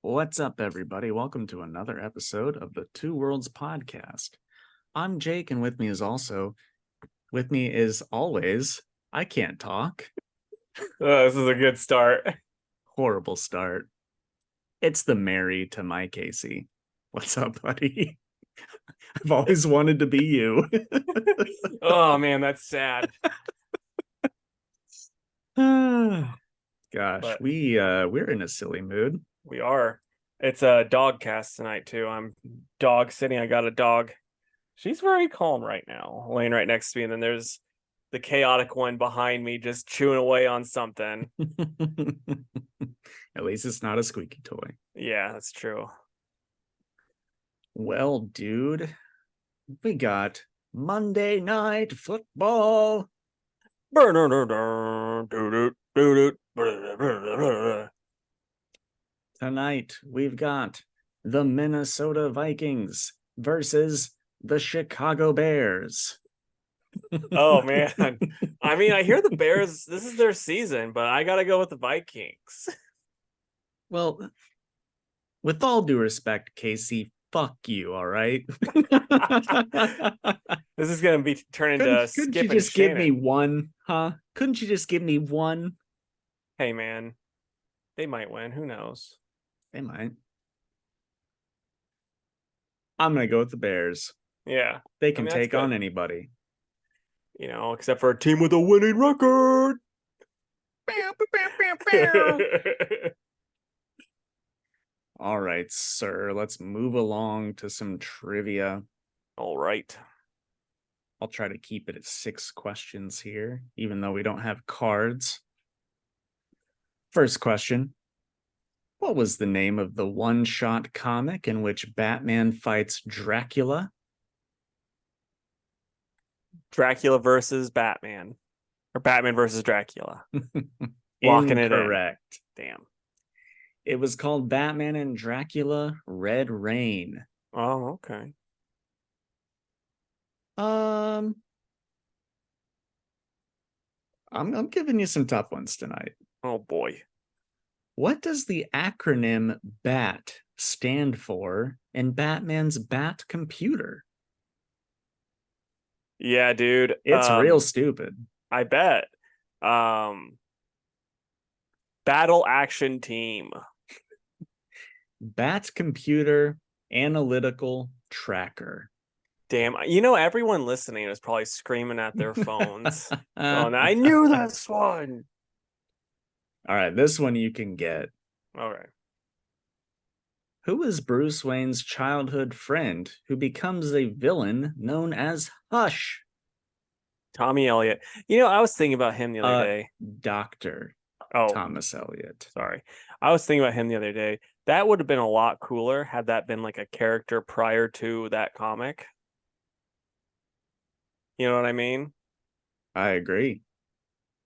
What's up, everybody? Welcome to another episode of the Two Worlds Podcast. I'm Jake, and with me is always, I can't talk. This is a good start. Horrible start. It's the Mary to my Casey. What's up, buddy? I've always wanted to be you. Oh man, that's sad. Gosh, But we're in a silly mood. we are. It's a Dogcast tonight too. I'm dog sitting. I got a dog. She's very calm right now, laying right next to me. And then there's the chaotic one behind me, just chewing away on something. At least it's not a squeaky toy. Yeah, that's true. Well, dude, we got Monday Night Football. Tonight, we've got the Minnesota Vikings versus the Chicago Bears. Oh man. I mean, I hear the Bears, this is their season, but I gotta go with the Vikings. Well, with all due respect, Casey, fuck you, all right? This is gonna be turned into Couldn't Skip you and just give me Shannon. one, huh? Couldn't you just give me one? Hey man, they might win. Who knows? They might. I'm gonna go with the Bears. Yeah, They can that's take good. on anybody. You know, except for a team with a winning record. All right, sir. Let's move along to some trivia. All right. I'll try to keep it at 6 questions here, even though we don't have cards. First question. What was the name of the one-shot comic in which Batman fights Dracula? Dracula versus Batman. Or Batman versus Dracula. Locking it in. Incorrect. Damn. It was called Batman and Dracula Red Rain. Oh, okay. I'm giving you some tough ones tonight. Oh boy. What does the acronym BAT stand for in Batman's Bat computer? Yeah, dude. It's real stupid. I bet. Battle Action Team. Bat computer analytical tracker. Damn. You know, everyone listening is probably screaming at their phones. Oh, I knew this one. All right, this one you can get. All right. Who is Bruce Wayne's childhood friend who becomes a villain known as Hush? Tommy Elliott. You know, I was thinking about him the other day. Dr. Oh, Thomas Elliott. sorry. I was thinking about him the other day. That would have been a lot cooler had that been like a character prior to that comic. You know what I mean? I agree.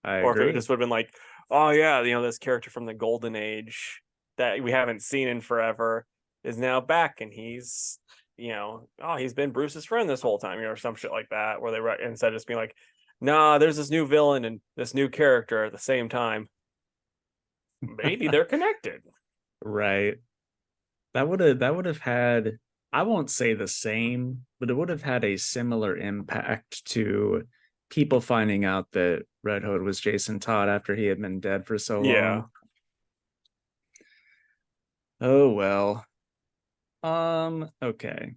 Or if it just would have been like, oh yeah, you know, this character from the Golden Age that we haven't seen in forever is now back, and he's, you know, oh, he's been Bruce's friend this whole time, you know, or some shit like that, where they instead of just being like, nah, there's this new villain and this new character at the same time. Maybe they're connected. Right. That would have had, I won't say the same, but it would have had a similar impact to people finding out that Red Hood was Jason Todd after he had been dead for so long. Oh well. Okay.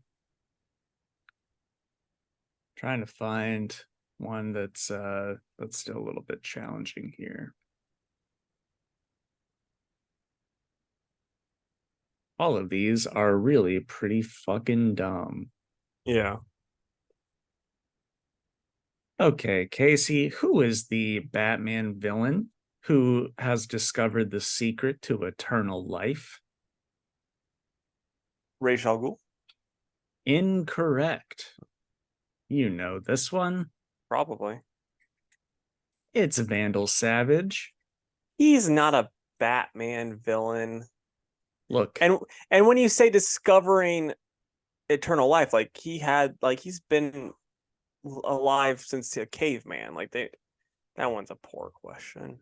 Trying to find one that's still a little bit challenging here. All of these are really pretty fucking dumb. Yeah. Okay, Casey, who is the Batman villain who has discovered the secret to eternal life? Ra's al Ghul? Incorrect. You know this one. Probably. It's Vandal Savage. He's not a Batman villain. Look, And when you say discovering eternal life, like he's been alive since a caveman. Like that one's a poor question.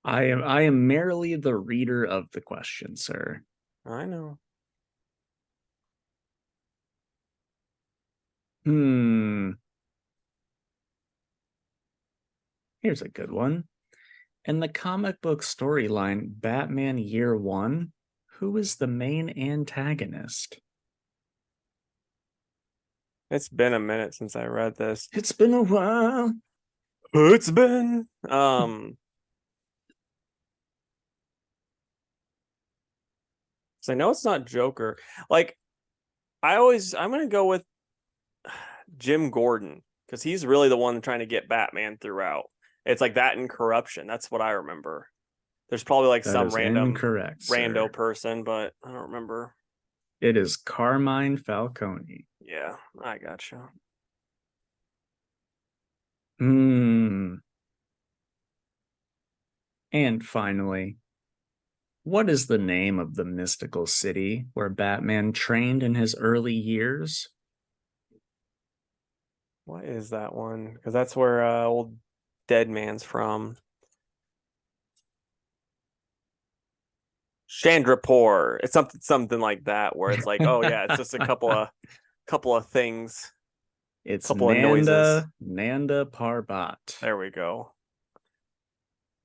I am merely the reader of the question, sir. I know. Hmm. Here's a good one. In the comic book storyline Batman Year One, who is the main antagonist? It's been a minute since I read this. It's been a while. It's been so I know it's not Joker. Like I'm gonna go with Jim Gordon because he's really the one trying to get Batman throughout. It's like that and corruption. That's what I remember. There's probably like That some is random incorrect, rando sir. person, but I don't remember. It is Carmine Falcone. Yeah, I gotcha. Hmm. And finally, what is the name of the mystical city where Batman trained in his early years? What is that one? Because that's where old Dead Man's from. Chandrapur. It's something like that where it's like, oh yeah, it's just a couple of things, It's couple of noises. Nanda Parbat. There we go.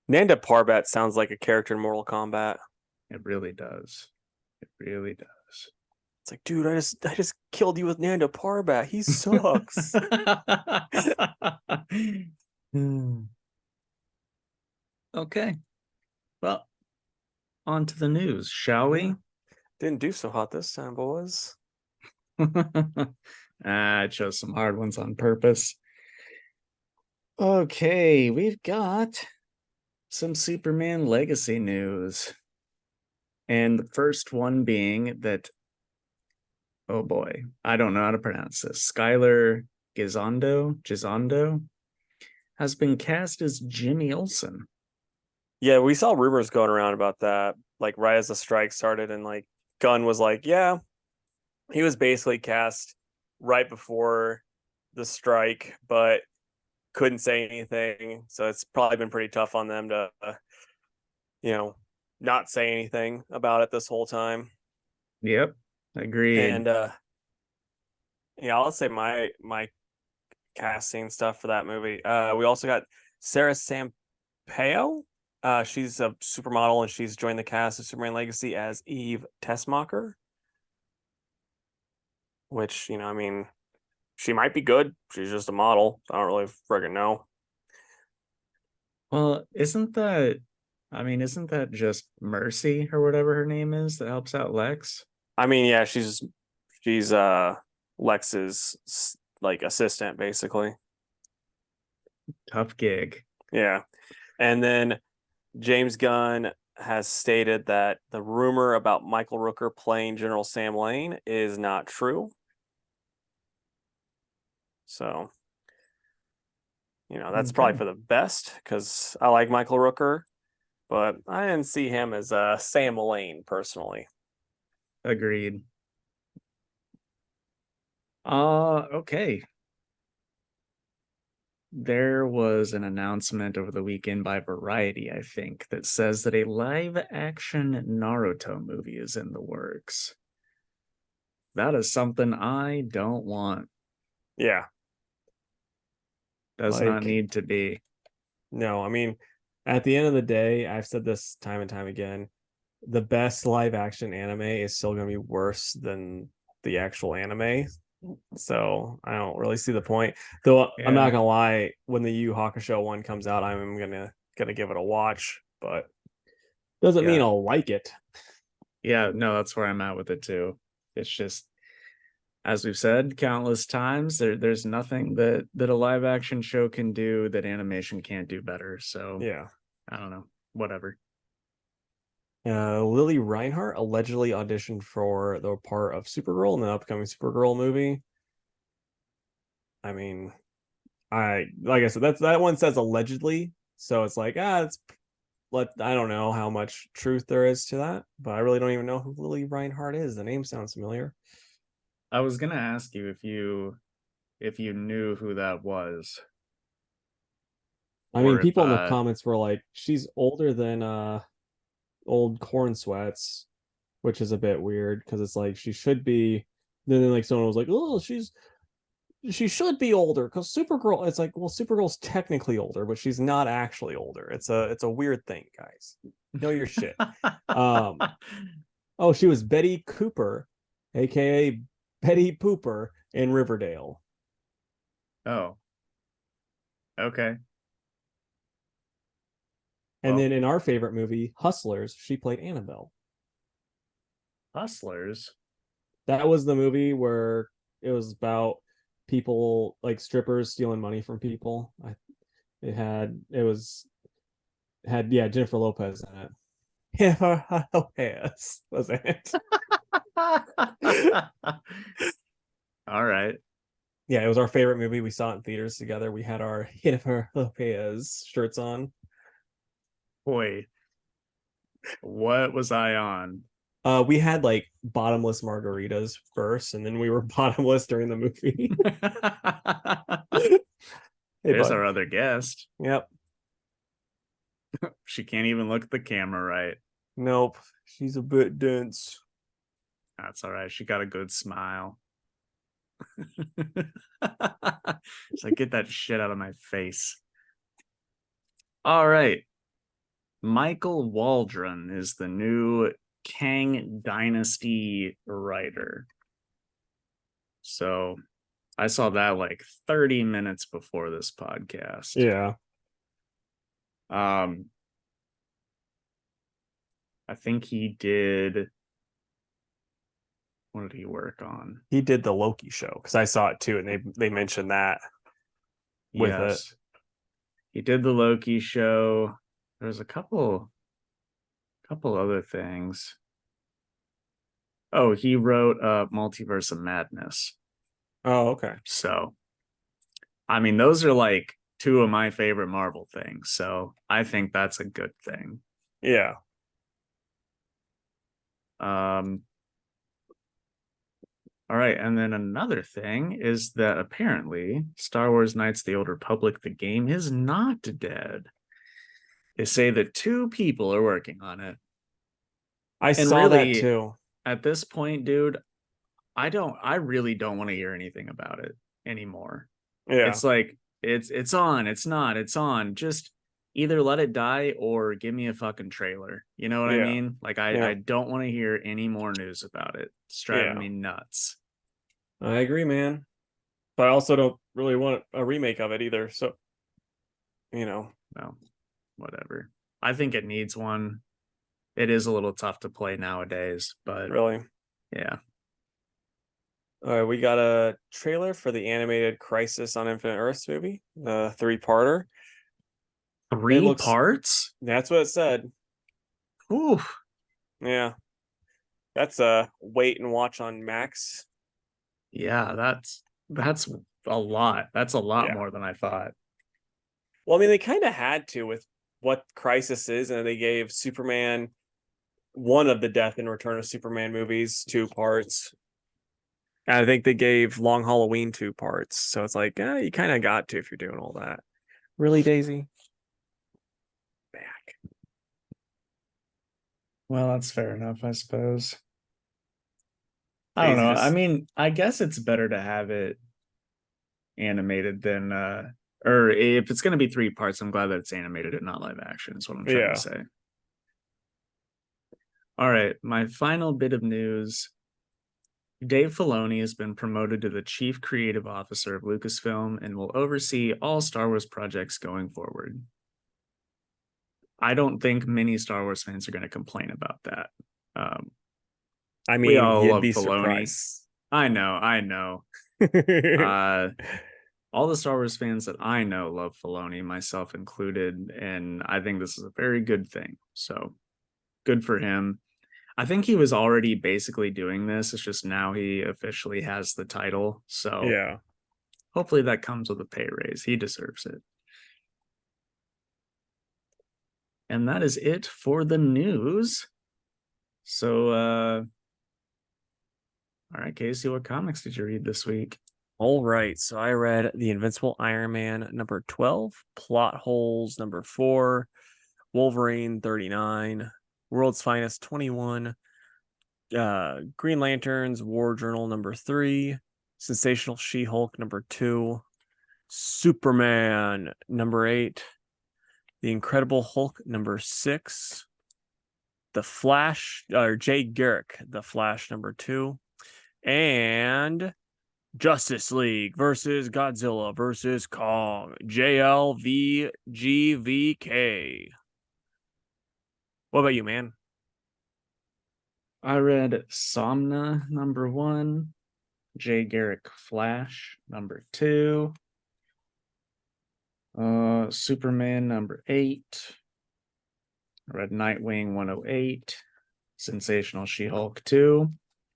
Nanda Parbat sounds like a character in Mortal Kombat. It really does. It really does. It's like, dude, I just killed you with Nanda Parbat. He sucks. Hmm. Okay. Well, on to the news, shall Yeah. we? Didn't do so hot this time, boys. I chose some hard ones on purpose. Okay, we've got some Superman Legacy news. And the first one being that, oh boy, I don't know how to pronounce this. Skylar Gizondo has been cast as Jimmy Olsen. Yeah, we saw rumors going around about that, like right as the strike started, and like Gunn was like, yeah, he was basically cast right before the strike, but couldn't say anything. So it's probably been pretty tough on them to, you know, not say anything about it this whole time. Yep, agreed. And yeah, I'll say my casting stuff for that movie. We also got Sarah Sampaio. She's a supermodel and she's joined the cast of Superman Legacy as Eve Tessmacher, which, I mean, she might be good. She's just a model. I don't really friggin' know. Well, isn't that just Mercy or whatever her name is that helps out Lex? I mean, yeah, she's Lex's like assistant basically. Tough gig. Yeah. And then James Gunn has stated that the rumor about Michael Rooker playing General Sam Lane is not true. So, that's probably Okay, for the best because I like Michael Rooker, but I didn't see him as Sam Lane personally. agreed. Okay. There was an announcement over the weekend by Variety, I think, that says that a live action Naruto movie is in the works. That is something I don't want. Yeah. Does not Like, need to be. no, I mean, at the end of the day, I've said this time and time again, the best live action anime is still going to be worse than the actual anime. So I don't really see the point. Though I'm not Yeah. gonna lie, when the Yu Hakusho one comes out, I'm gonna give it a watch, but doesn't mean Yeah. I'll like it. Yeah. No, that's where I'm at with it too. It's just, as we've said countless times, there's nothing that a live action show can do that animation can't do better. So Yeah. I don't know. Whatever. Lily Reinhart allegedly auditioned for the part of Supergirl in the upcoming Supergirl movie. I mean, I like I said, that one says allegedly, so it's like it's I don't know how much truth there is to that, but I really don't even know who Lily Reinhart is. The name sounds familiar. I was gonna ask you if you knew who that was. I mean, or if people in the comments were like, she's older than old corn sweats, which is a bit weird because it's like she should be. Then like someone was like, oh, she should be older because Supergirl. It's like, well, Supergirl's technically older, but she's not actually older. It's a weird thing, guys. Know your shit. Um, oh, she was Betty Cooper, aka Betty Pooper in Riverdale. Oh, okay. And Well, then in our favorite movie, Hustlers, she played Annabelle. Hustlers. That was the movie where it was about people like strippers stealing money from people. It had yeah, Jennifer Lopez in it. Jennifer Lopez was it. All right. Yeah, it was our favorite movie. We saw it in theaters together. We had our Jennifer Lopez shirts on. Boy, what was I on? We had like bottomless margaritas first, and then we were bottomless during the movie. Hey, There's bud. our other guest. Yep. She can't even look at the camera right. Nope. She's a bit dense. That's all right. She got a good smile. She's like, get that shit out of my face. All right. Michael Waldron is the new Kang Dynasty writer. So I saw that like 30 minutes before this podcast. Yeah. I think he did. What did he work on? He did the Loki show because I saw it too, and they mentioned that with it. Yes. He did the Loki show. There's a couple other things. Oh, he wrote Multiverse of Madness. Oh, okay. So, I mean, those are like two of my favorite Marvel things. So I think that's a good thing. Yeah. All right, and then another thing is that apparently Star Wars Knights of the Old Republic, the game, is not dead. They say that two people are working on it. I And saw that really, too. at this point, dude, I really don't want to hear anything about it anymore. Yeah. It's like it's on, it's not, it's on. Just either let it die or give me a fucking trailer. You know what I Yeah. mean? Like Yeah. I don't want to hear any more news about it. It's driving me nuts. I agree, man. But I also don't really want a remake of it either. So, Well, whatever. I think it needs one. It is a little tough to play nowadays, but really. yeah. All right, we got a trailer for the animated Crisis on Infinite Earths movie, the three-parter. Three parts? That's what it said. Ooh. Yeah. That's a wait and watch on Max. Yeah, that's a lot. That's a lot more than I thought. Well, I mean, they kind of had to with what Crisis is, and they gave Superman one of the Death and Return of Superman movies 2 parts. And I think they gave Long Halloween 2 parts. So it's like, you kind of got to if you're doing all that. Really, Daisy? Back. Well, that's fair enough, I suppose. I don't know. I mean, I guess it's better to have it animated than or if it's going to be 3 parts, I'm glad that it's animated and not live action is what I'm trying to say. All right, my final bit of news. Dave Filoni has been promoted to the chief creative officer of Lucasfilm and will oversee all Star Wars projects going forward. I don't think many Star Wars fans are going to complain about that. I mean, we all you'd love be Filoni. surprised. I know. All the Star Wars fans that I know love Filoni, myself included, and I think this is a very good thing. So good for him. I think he was already basically doing this. It's just now he officially has the title. So yeah, hopefully that comes with a pay raise. He deserves it. And that is it for the news. So all right, Casey, what comics did you read this week? All right, so I read The Invincible Iron Man number 12, Plot Holes number 4, Wolverine 39, World's Finest 21, Green Lanterns War Journal number 3, Sensational She-Hulk number 2, Superman number 8, The Incredible Hulk number 6, The Flash, or Jay Garrick, The Flash number 2, and Justice League versus Godzilla versus Kong, JLVGVK. What about you, man? I read Somna number 1, Jay Garrick Flash number 2, Superman number 8. I read Nightwing 108, Sensational She-Hulk 2,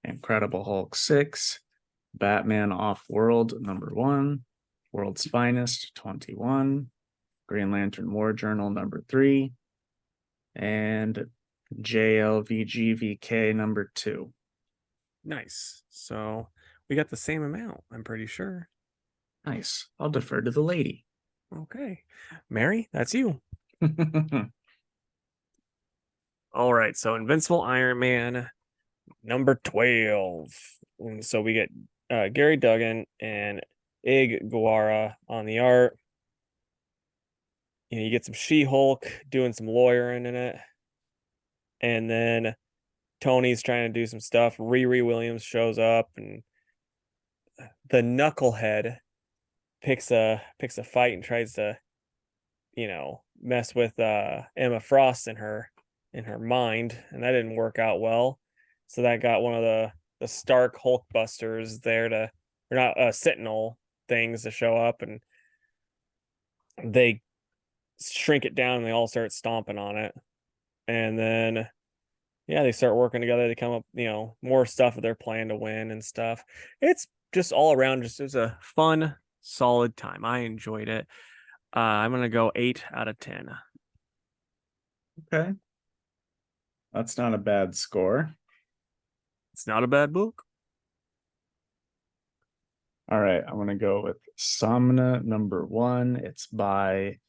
Incredible Hulk 6, Batman Off-World number 1, World's Finest 21, Green Lantern War Journal number 3, and JLVGVK number 2. Nice. So we got the same amount, I'm pretty sure. Nice. I'll defer to the lady. Okay. Mary, that's you. All right. So Invincible Iron Man number 12. And so we get Gary Duggan and Ig Guara on the art. You get some She-Hulk doing some lawyering in it. And then Tony's trying to do some stuff. Riri Williams shows up, and the knucklehead picks a fight and tries to, mess with Emma Frost in her mind, and that didn't work out well. So that got one of the Stark Hulkbusters there to, or not, Sentinel things to show up, and they shrink it down and they all start stomping on it. And then they start working together to come up, more stuff of their plan to win and stuff. It's just all around, it was a fun, solid time. I enjoyed it. I'm gonna go 8 out of 10. Okay. That's not a bad score. It's not a bad book. All right, I'm gonna go with Somna number 1. It's by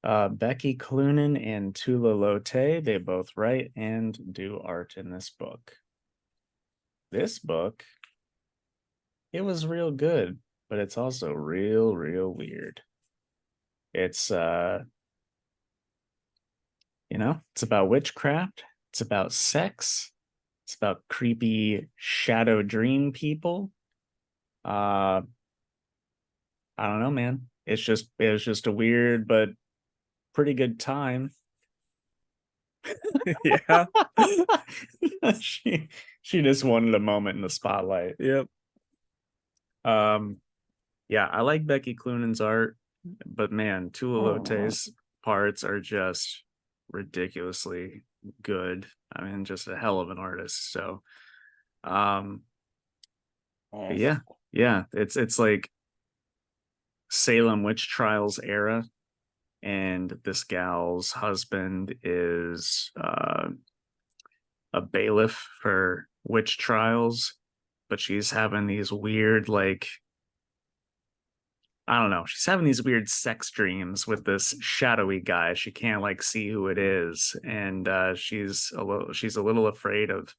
Becky Cloonan and Tula Lote. They both write and do art in this book. This book, it was real good, but it's also real weird. It's it's about witchcraft, it's about sex, it's about creepy shadow dream people. I don't know, man. It was just a weird but pretty good time. Yeah. she just wanted a moment in the spotlight. Yep. Yeah, I like Becky Cloonan's art, but man, Tula Lote's parts are just ridiculously good. I mean, just a hell of an artist. So yeah, it's like Salem witch trials era, and this gal's husband is a bailiff for witch trials, but she's having these weird, like, I don't know, she's having these weird sex dreams with this shadowy guy. She can't like see who it is, and she's a little afraid of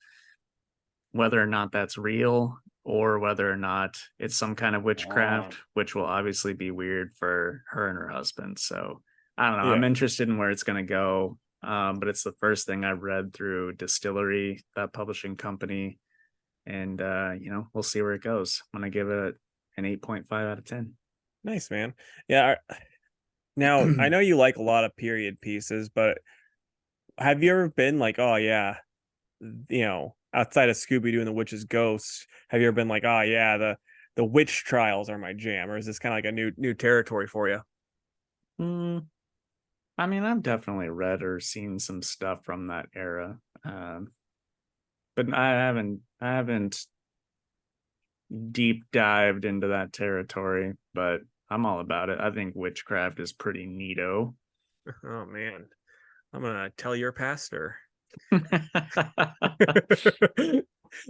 whether or not that's real or whether or not it's some kind of witchcraft, which will obviously be weird for her and her husband. So I don't know. Yeah. I'm interested in where it's going to go. But it's the first thing I've read through Distillery, that publishing company. And, we'll see where it goes. I'm going to give it an 8.5 out of 10. Nice, man. Yeah. Now, I know you like a lot of period pieces, but have you ever been like, oh, yeah, outside of Scooby-Doo and the Witch's Ghost, have you ever been like, oh, yeah, the witch trials are my jam? Or is this kind of like a new territory for you? I mean, I've definitely read or seen some stuff from that era. But I haven't deep dived into that territory, but I'm all about it. I think witchcraft is pretty neato. Oh man, I'm gonna tell your pastor.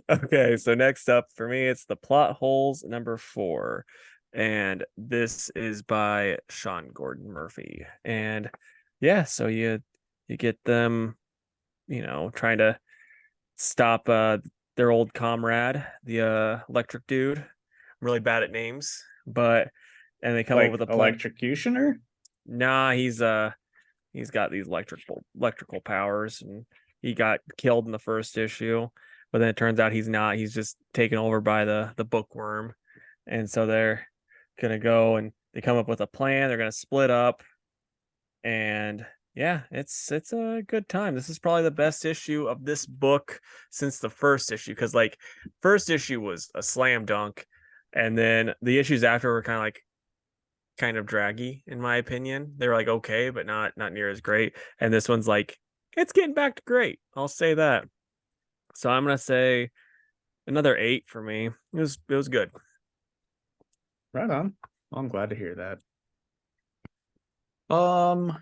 Okay, so next up for me, it's the plot holes number 4. And this is by Sean Gordon Murphy. And yeah, so you get them, trying to stop their old comrade, the electric dude. I'm really bad at names, but and they come up Like with a plan. electrocutioner? Nah, he's got these electrical powers, and he got killed in the first issue, but then it turns out he's not. He's just taken over by the bookworm, and so they're gonna go and they come up with a plan. They're gonna split up, and yeah, it's a good time. This is probably the best issue of this book since the first issue, because like first issue was a slam dunk, and then the issues after were kind of draggy in my opinion. They were like okay, but not near as great. And this one's like it's getting back to great. I'll say that. So I'm gonna say another 8 for me. It was good. Right on. Well, I'm glad to hear that. I'll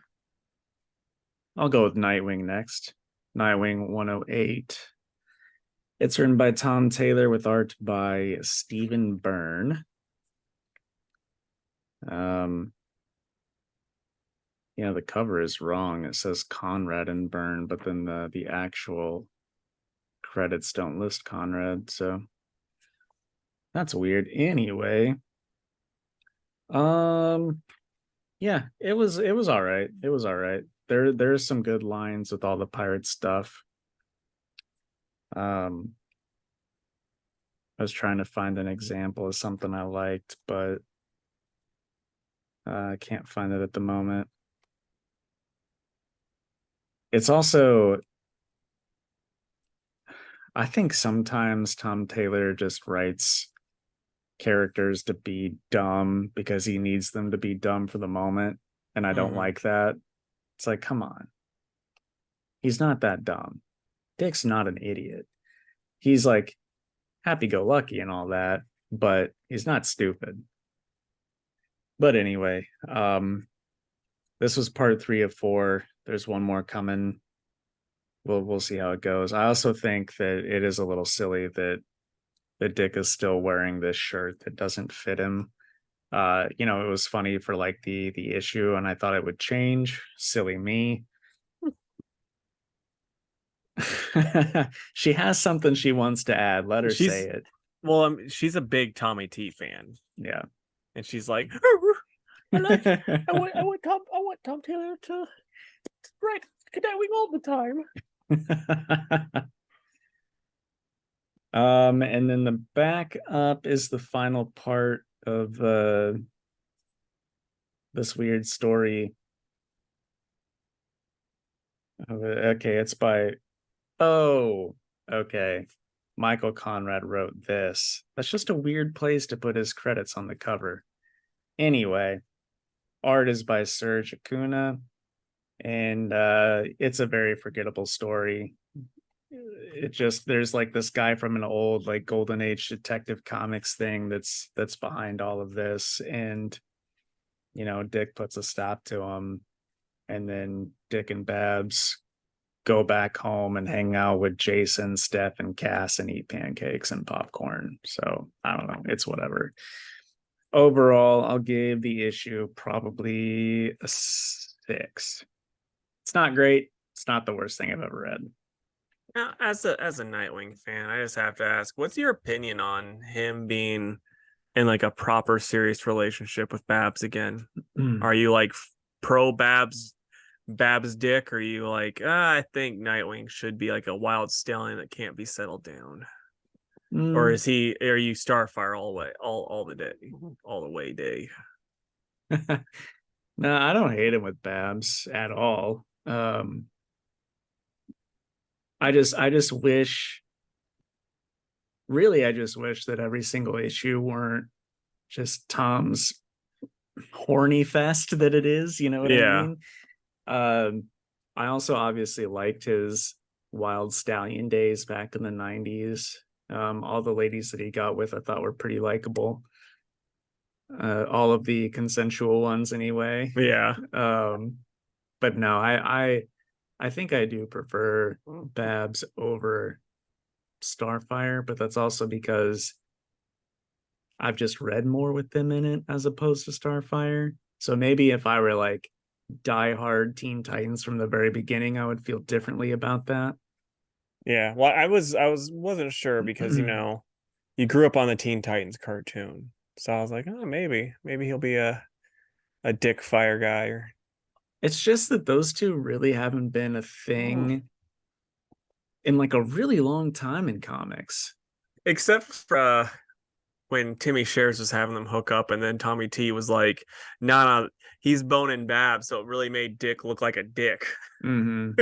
go with Nightwing next. Nightwing 108. It's written by Tom Taylor with art by Stephen Byrne. The cover is wrong. It says Conrad and Byrne, but then the actual credits don't list Conrad, so that's weird. Anyway, yeah, it was all right. It was all right. There's some good lines with all the pirate stuff. I was trying to find an example of something I liked, but I can't find it at the moment. It's also, I think sometimes Tom Taylor just writes characters to be dumb because he needs them to be dumb for the moment, and I don't like that. It's like, come on. He's not that dumb. Dick's not an idiot. He's like happy-go-lucky and all that, but he's not stupid. But anyway, this was part 3 of 4. There's one more coming. We'll see how it goes. I also think that it is a little silly that Dick is still wearing this shirt that doesn't fit him. It was funny for like the issue, and I thought it would change. Silly me. She has something she wants to add. Let her say it. Well, she's a big Tommy T fan. Yeah. And she's like, I want Tom Taylor to write Nightwing all the time. And then the back up is the final part of this weird story. Okay, it's by okay. Michael Conrad wrote this. That's just a weird place to put his credits on the cover. Anyway, art is by Serge Acuna, and it's a very forgettable story. There's like this guy from an old like golden age detective comics thing that's behind all of this, and Dick puts a stop to him, and then Dick and Babs go back home and hang out with Jason, Steph, and Cass and eat pancakes and popcorn. So I don't know, it's whatever. Overall, I'll give the issue probably a 6. It's not great. It's not the worst thing I've ever read. Now, as a Nightwing fan, I just have to ask, what's your opinion on him being in like a proper serious relationship with Babs again? Are you like pro Babs Dick, or are you like, I think Nightwing should be like a wild stallion that can't be settled down? Or are you Starfire all the way day? No, I don't hate him with Babs at all. I just wish that every single issue weren't just Tom's horny fest that it is, you know what I mean? I also obviously liked his Wild Stallion days back in the 90s. All the ladies that he got with I thought were pretty likable. All of the consensual ones anyway. Yeah. But no, I think I do prefer Babs over Starfire, but that's also because I've just read more with them in it as opposed to Starfire. So maybe if I were like diehard Teen Titans from the very beginning, I would feel differently about that. Yeah. Well, wasn't sure because you grew up on the Teen Titans cartoon, so I was like, oh, maybe he'll be a Dick Fire guy or. It's just that those two really haven't been a thing in like a really long time in comics. Except for when Timmy Shares was having them hook up, and then Tommy T was like, "No, he's boning Bab," so it really made Dick look like a dick. Mm-hmm.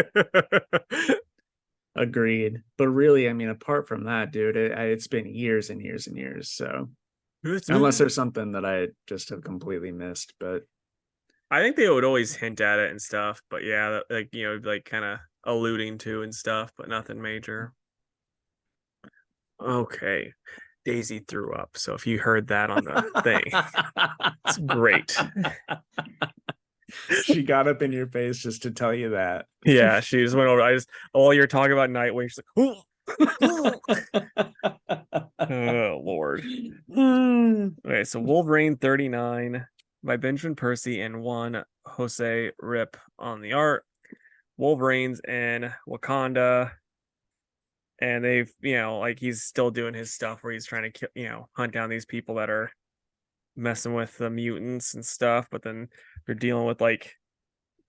Agreed. But really, I mean, apart from that, dude, it's been years and years and years. So unless there's something that I just have completely missed, but I think they would always hint at it and stuff. But yeah, like like kind of alluding to and stuff, but nothing major. Okay. Daisy threw up. So if you heard that on the thing, it's great. She got up in your face just to tell you that. Yeah, she just went over. You're talking about Nightwing. She's like, oh Lord. Okay, so Wolverine 39 by Benjamin Percy and one Jose Rip on the art. Wolverine's in Wakanda, and they've like he's still doing his stuff where he's trying to kill, hunt down these people that are messing with the mutants and stuff, but then they're dealing with like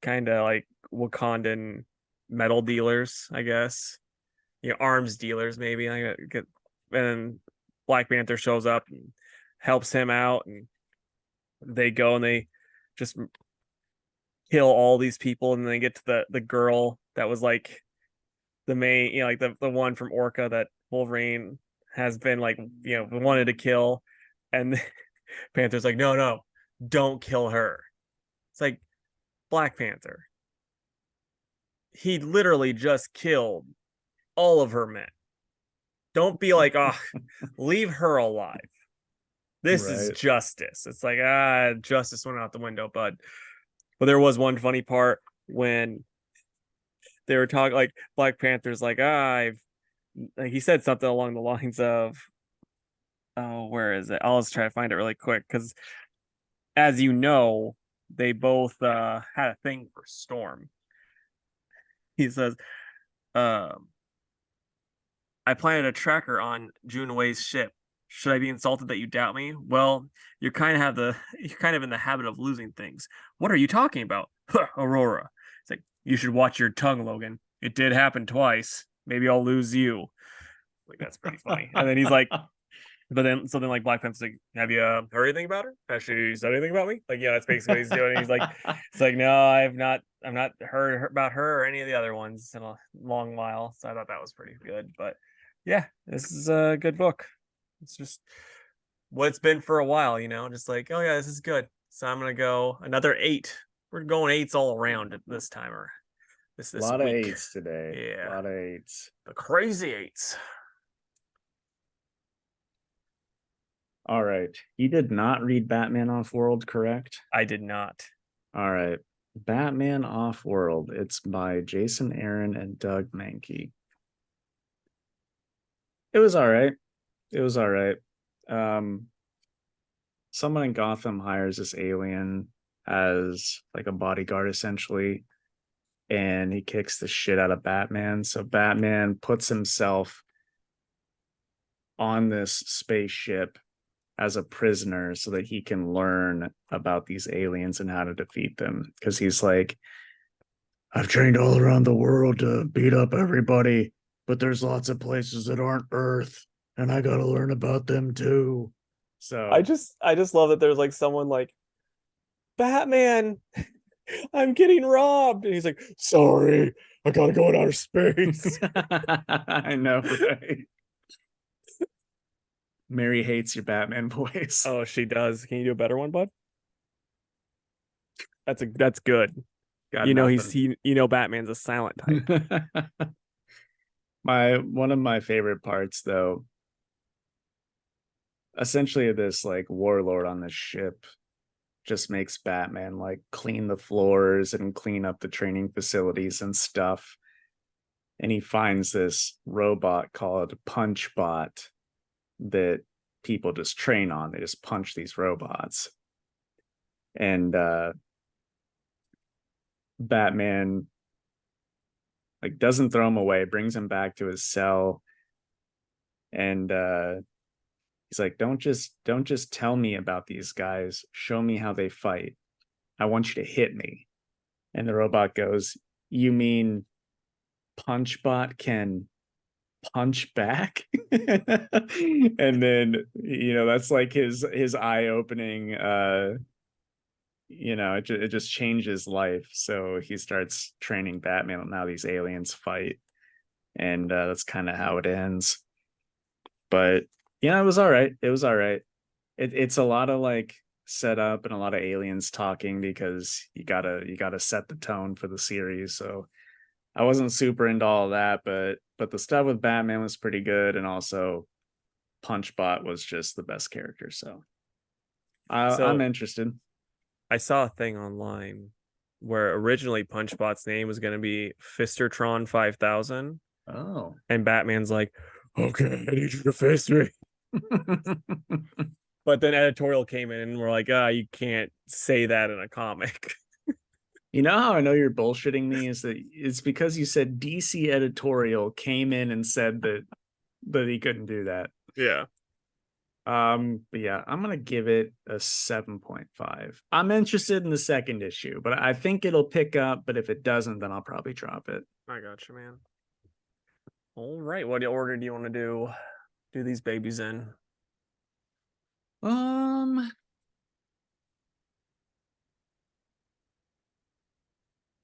kind of like Wakandan metal dealers, I guess, arms dealers maybe. And then Black Panther shows up and helps him out, and they go and they just kill all these people, and then they get to the girl that was like the main, like the one from Orca that Wolverine has been like wanted to kill, and Panther's like, no, don't kill her. It's like, Black Panther, he literally just killed all of her men. Don't be like, oh, leave her alive. This is justice. It's like, justice went out the window, bud. But there was one funny part when they were talking, like Black Panther's like, he said something along the lines of, oh, where is it? I'll just try to find it really quick, because as you know, they both had a thing for Storm. He says, I planted a tracker on Junwei's ship. Should I be insulted that you doubt me? Well, you're kind of in the habit of losing things. What are you talking about? Aurora. It's like, you should watch your tongue, Logan. It did happen twice. Maybe I'll lose you. Like, that's pretty funny. And then he's like, then like Black Panther's like, have you heard anything about her? Has she said anything about me? Like, yeah, that's basically what he's doing. He's like, it's like, no, I've not heard about her or any of the other ones in a long while. So I thought that was pretty good. But yeah, this is a good book. It's just what it's been for a while, just like, oh yeah, this is good. So I'm gonna go another 8. We're going 8s all around this time, or this a lot week. Of 8s today. Yeah, a lot of 8s. The crazy 8s. All right. You did not read Batman Off-World, correct? I did not. All right. Batman Off-World. It's by Jason Aaron and Doug Mankey. It was all right. Someone in Gotham hires this alien as like a bodyguard, essentially, and he kicks the shit out of Batman. So Batman puts himself on this spaceship as a prisoner so that he can learn about these aliens and how to defeat them. Because he's like, I've trained all around the world to beat up everybody, but there's lots of places that aren't Earth, and I gotta learn about them too. So I just love that there's like someone like, Batman, I'm getting robbed, and he's like, sorry, I gotta go in outer space. I know, right? Mary hates your Batman voice. Oh, she does. Can you do a better one, bud? That's good. Got nothing. Batman's a silent type. One of my favorite parts, though, essentially this like warlord on this ship just makes Batman like clean the floors and clean up the training facilities and stuff. and he finds this robot called Punchbot that people just train on. They just punch these robots. And Batman like doesn't throw him away, brings him back to his cell, and he's like, don't just tell me about these guys. Show me how they fight. I want you to hit me. And the robot goes, you mean Punchbot can punch back? And then, that's like his eye-opening, it just changed his life. So he starts training Batman on how these aliens fight. And that's kind of how it ends. But yeah, it was all right. It was all right. It's a lot of like setup and a lot of aliens talking because you gotta set the tone for the series. So I wasn't super into all of that, but the stuff with Batman was pretty good, and also Punchbot was just the best character. So I'm interested. I saw a thing online where originally Punchbot's name was going to be Fistertron 5000. Oh, and Batman's like, okay, I need you to fist me. But then editorial came in and we're like, you can't say that in a comic. You know how I know you're bullshitting me is that it's because you said DC editorial came in and said that he couldn't do that. Yeah. But yeah, I'm gonna give it a 7.5. I'm interested in the second issue, but I think it'll pick up. But if it doesn't, then I'll probably drop it. I got you, man. All right, what order do you want to do these babies in?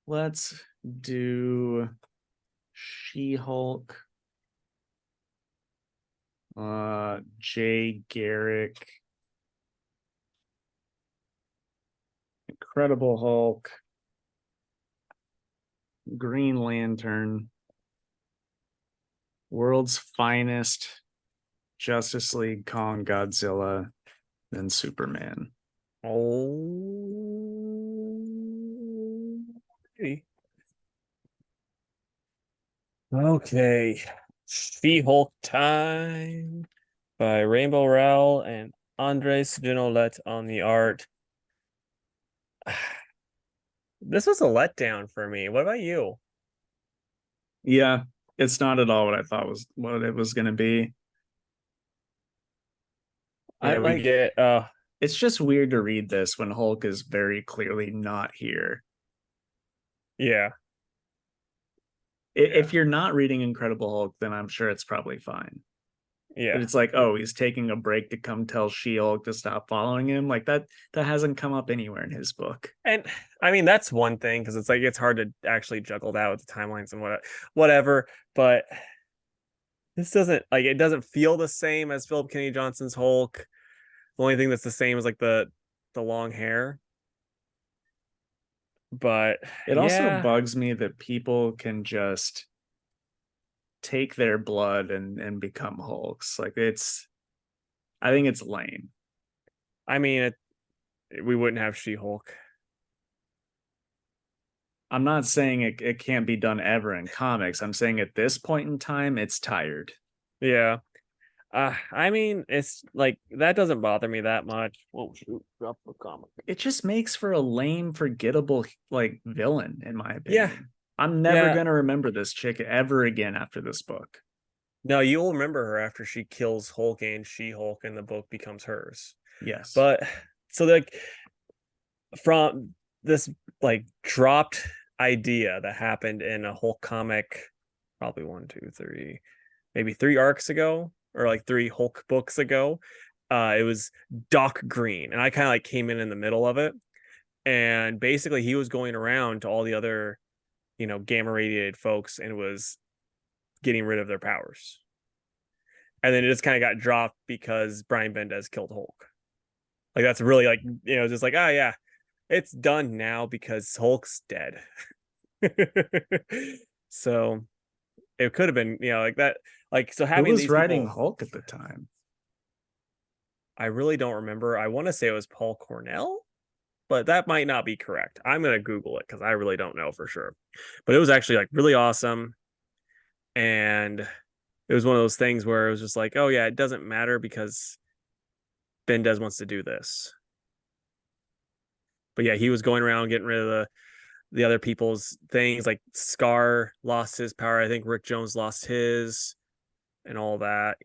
Let's do She-Hulk, Jay Garrick, Incredible Hulk, Green Lantern, World's Finest, Justice League, Kong, Godzilla, then Superman. Okay. She-Hulk time by Rainbow Rowell and Andres Genolet on the art. This was a letdown for me. What about you? Yeah, it's not at all what I thought was what it was going to be. Yeah, it's just weird to read this when Hulk is very clearly not here. Yeah. If you're not reading Incredible Hulk, then I'm sure it's probably fine. Yeah. But it's like, oh, he's taking a break to come tell She-Hulk to stop following him. Like that hasn't come up anywhere in his book. And I mean, that's one thing, because it's like it's hard to actually juggle that with the timelines and whatever. But this it doesn't feel the same as Philip Kennedy Johnson's Hulk. The only thing that's the same is like the long hair. But it also bugs me that people can just take their blood and become Hulks. Like I think it's lame. I mean, we wouldn't have She-Hulk. I'm not saying it can't be done ever in comics. I'm saying at this point in time, it's tired. Yeah. I mean, it's like that doesn't bother me that much. Oh shoot, drop the comic. It just makes for a lame, forgettable like villain, in my opinion. Yeah. I'm never gonna remember this chick ever again after this book. No, you'll remember her after she kills Hulk and She-Hulk and the book becomes hers. Yes. But so like from this like dropped idea that happened in a Hulk comic, probably 1, 2, 3, maybe 3 arcs ago, or like 3 Hulk books ago. It was Doc Green, and I kind of like came in the middle of it, and basically he was going around to all the other, gamma radiated folks and was getting rid of their powers. And then it just kind of got dropped because Brian Bendis killed Hulk. Like that's really like, just like, oh yeah, it's done now because Hulk's dead. So it could have been, like that. Like, so having who was these writing people, Hulk at the time? I really don't remember. I want to say it was Paul Cornell, but that might not be correct. I'm going to Google it because I really don't know for sure. But it was actually like really awesome. And it was one of those things where it was just like, oh yeah, it doesn't matter because Bendez wants to do this. But yeah, he was going around getting rid of the other people's things. Like Scar lost his power. I think Rick Jones lost his, and all that.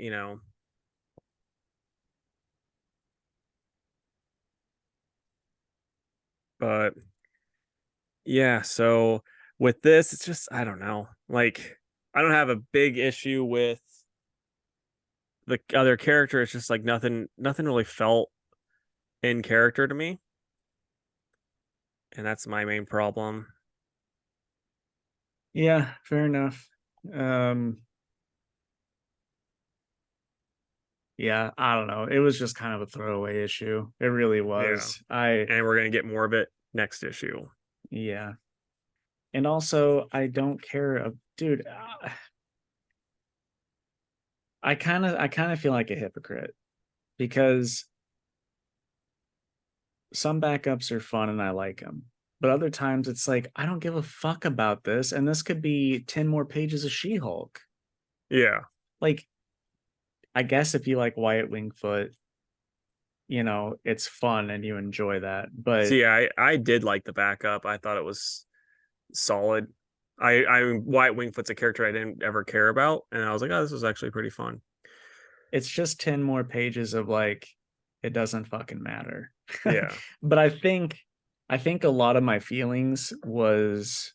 But yeah, so with this, it's just I don't know. Like I don't have a big issue with the other character. It's just like nothing really felt in character to me, and that's my main problem. Yeah, fair enough. Yeah, I don't know. It was just kind of a throwaway issue. It really was. And we're gonna get more of it next issue. Yeah. And also, I don't care, dude. I kind of feel like a hypocrite because some backups are fun and I like them. But other times it's like, I don't give a fuck about this. And this could be 10 more pages of She-Hulk. Yeah. Like, I guess if you like Wyatt Wingfoot, it's fun and you enjoy that. But see, I did like the backup. I thought it was solid. I Wyatt Wingfoot's a character I didn't ever care about, and I was like, oh, this was actually pretty fun. it's just 10 more pages of like, it doesn't fucking matter. Yeah. But I think a lot of my feelings was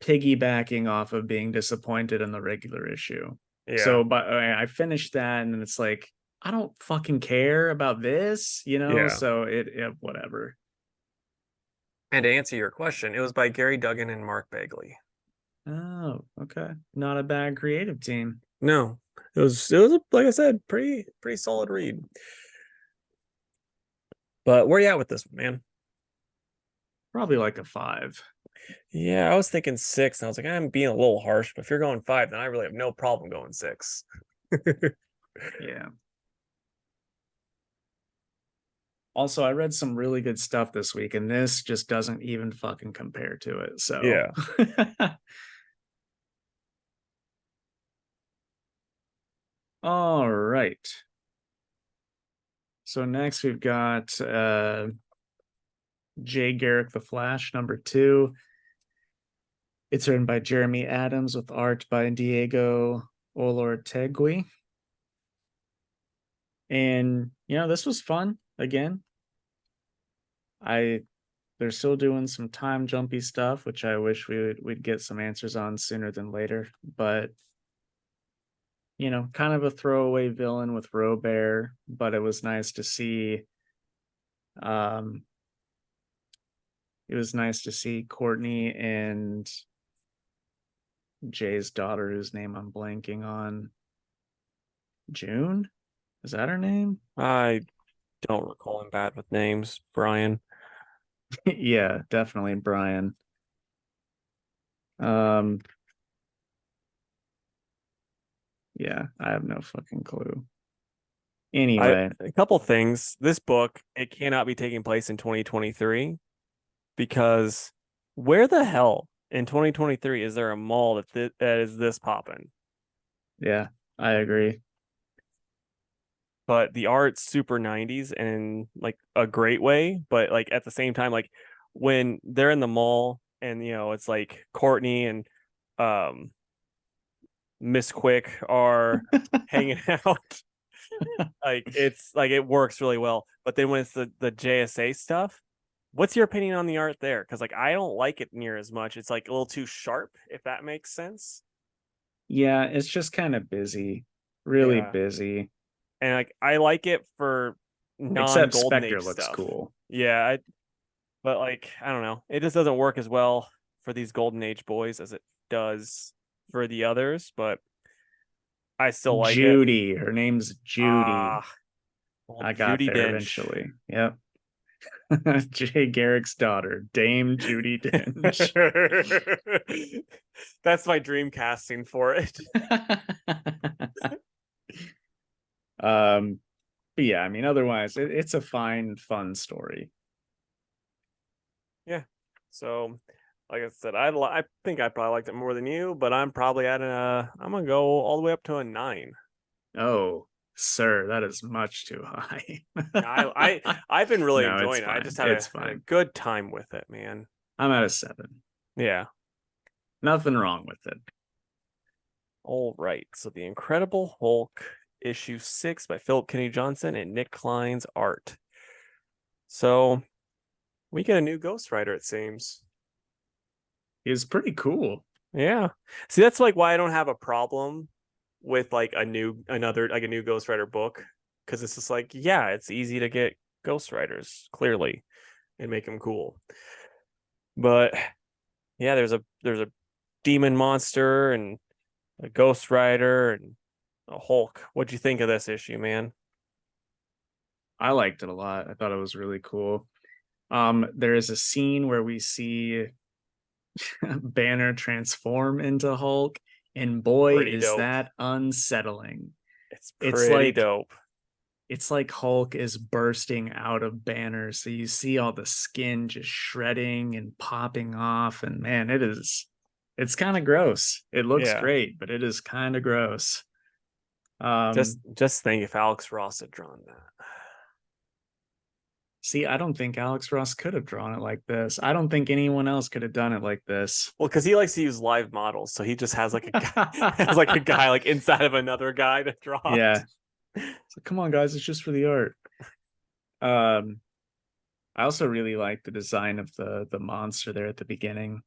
piggybacking off of being disappointed in the regular issue. Yeah. So, but I finished that, and it's like, I don't fucking care about this, Yeah. So it whatever. And to answer your question, it was by Gary Duggan and Mark Bagley. Oh, okay. Not a bad creative team. No, it was like I said, pretty solid read. But where you at with this one, man? Probably like a 5. Yeah, I was thinking 6, and I was like, I'm being a little harsh, but if you're going 5, then I really have no problem going 6. Yeah. Also, I read some really good stuff this week, and this just doesn't even fucking compare to it. So yeah. All right. So next we've got Jay Garrick the Flash #2. It's written by Jeremy Adams with art by Diego Olortegui. And this was fun again. They're still doing some time jumpy stuff, which I wish we'd get some answers on sooner than later. But kind of a throwaway villain with Robert, but it was nice to see. It was nice to see Courtney and Jay's daughter, whose name I'm blanking on. June? Is that her name? I don't recall him bad with names, Brian. Yeah, definitely Brian. Yeah, I have no fucking clue. Anyway, a couple things. This book, it cannot be taking place in 2023 because where the hell in 2023 is there a mall that is this popping? Yeah, I agree. But the art's super 90s and like a great way, but like at the same time, like when they're in the mall and it's like Courtney and Miss Quick are hanging out. Like it's like it works really well. But then when it's the JSA stuff, what's your opinion on the art there? Because like I don't like it near as much. It's like a little too sharp, if that makes sense. Yeah, it's just kind of busy, really busy. And like I like it for Except non-Golden Spectre Age looks stuff. cool. Yeah, but like I don't know, it just doesn't work as well for these Golden Age boys as it does for the others. But I still like Judy. Her name's Judy. I got Judi there Dench. eventually. Yep. Jay Garrick's daughter, Dame Judi Dench. That's my dream casting for it. But yeah, I mean, otherwise, it's a fine, fun story. Yeah. So Like I said, I think I probably liked it more than you, but I'm probably I'm gonna go all the way up to a 9. Oh, sir, that is much too high. I've been really No, it's enjoying it. I fine. just It's had a fine. good time with it, man. I'm at a 7. Yeah. Nothing wrong with it. All right. So The Incredible Hulk, issue 6 by Philip Kennedy Johnson and Nick Klein's art. So we get a new Ghost Rider, it seems. It's pretty cool. Yeah. See, that's like why I don't have a problem with like a new Ghost Rider book, because it's just like, yeah, it's easy to get Ghost Riders clearly and make them cool. But yeah, there's a demon monster and a Ghost Rider and a Hulk. What'd you think of this issue, man? I liked it a lot. I thought it was really cool. There is a scene where we see Banner transform into Hulk, and boy, Pretty is dope. that unsettling. It's It's pretty like dope. it's like Hulk is bursting out of Banner. So you see all the skin just shredding and popping off, and man, it's kind of gross. It looks Yeah. great, but it is kind of gross. Just think if Alex Ross had drawn that. See, I don't think Alex Ross could have drawn it like this. I don't think anyone else could have done it like this. Well, because he likes to use live models, so he just has like a guy, has like a guy like inside of another guy to draw. Yeah. So come on, guys, it's just for the art. I also really like the design of the monster there at the beginning.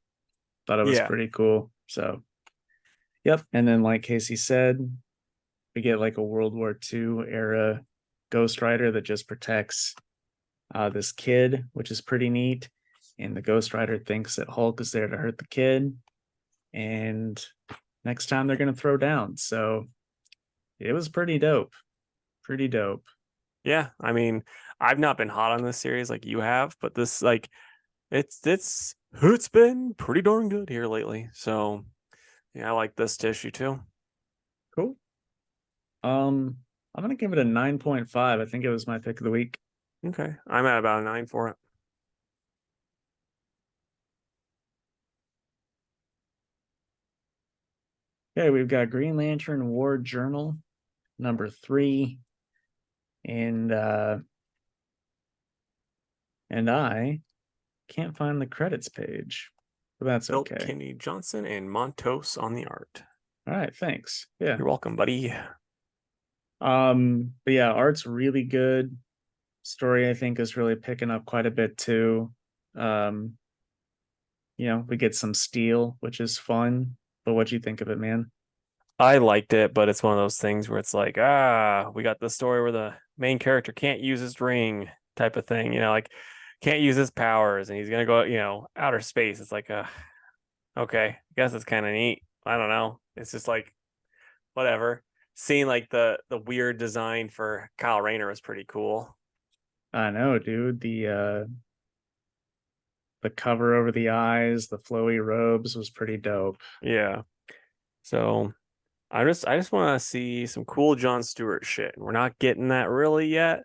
Thought it was pretty cool. So, yep. And then, like Casey said, we get like a World War II era Ghost Rider that just protects this kid, which is pretty neat. And the Ghost Rider thinks that Hulk is there to hurt the kid. And next time they're going to throw down. So it was pretty dope. Pretty dope. Yeah. I mean, I've not been hot on this series like you have, but this, like, it's been pretty darn good here lately. So yeah, I like this issue too. Cool. I'm gonna give it a 9.5. I think it was my pick of the week. Okay. I'm at about a 9 for it. Okay, we've got Green Lantern War Journal number 3. And I can't find the credits page. But that's Bill okay. Kinney Johnson and Montos on the art. All right, thanks. Yeah. You're welcome, buddy. But yeah, art's really good. Story, I think, is really picking up quite a bit too. We get some steel, which is fun. But what do you think of it, man? I liked it, but it's one of those things where it's like, we got the story where the main character can't use his ring type of thing, like can't use his powers and he's gonna go, outer space. It's like, okay, I guess it's kind of neat. I don't know. It's just like, whatever. Seeing like the weird design for Kyle Rayner was pretty cool. I know, dude. The cover over the eyes, the flowy robes was pretty dope. Yeah. So I just want to see some cool Jon Stewart shit. We're not getting that really yet.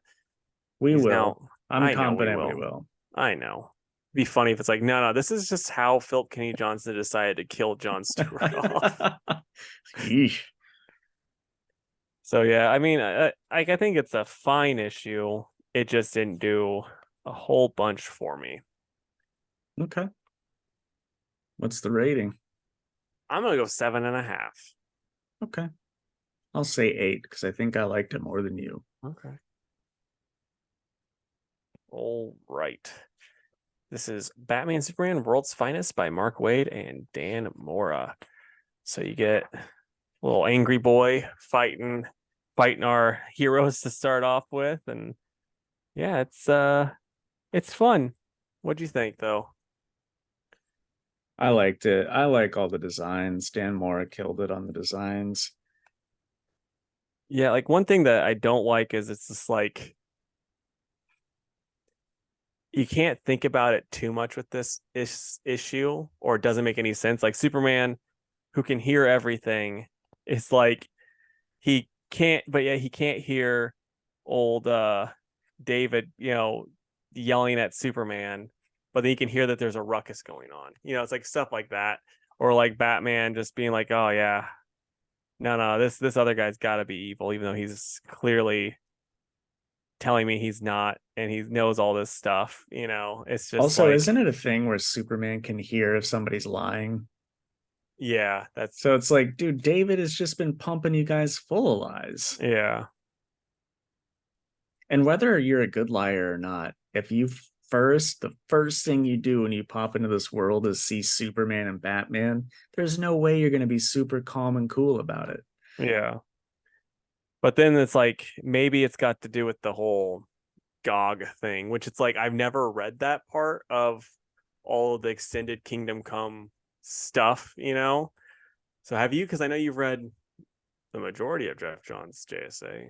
We will. I'm confident we will. I know. It'd be funny if it's like, no, this is just how Philip Kennedy Johnson decided to kill Jon Stewart off. Yeesh. So yeah, I mean, I think it's a fine issue. It just didn't do a whole bunch for me. Okay. What's the rating? I'm gonna go 7.5. Okay. I'll say 8 because I think I liked it more than you. Okay. All right. This is Batman Superman World's Finest by Mark Waid and Dan Mora. So you get a little angry boy fighting our heroes to start off with, and yeah, it's fun. What'd you think though? I liked it. I like all the designs. Dan Mora killed it on the designs. Yeah, like one thing that I don't like is it's just like you can't think about it too much with this issue, or it doesn't make any sense. Like Superman, who can hear everything, it's like he can't hear old David, yelling at Superman. but then you can hear that there's a ruckus going on. It's like stuff like that, or like Batman just being like, "Oh yeah, no, this other guy's got to be evil," even though he's clearly telling me he's not, and he knows all this stuff. It's just Also, like, isn't it a thing where Superman can hear if somebody's lying? yeah, that's So it's like, dude, David has just been pumping you guys full of lies. yeah, And whether you're a good liar or not, if the first thing you do when you pop into this world is see Superman and Batman, there's no way you're going to be super calm and cool about it. yeah. But then it's like maybe it's got to do with the whole GOG thing, which it's like I've never read that part of all of the extended Kingdom Come stuff. So have you? Because I know you've read the majority of Jeff Johns' JSA.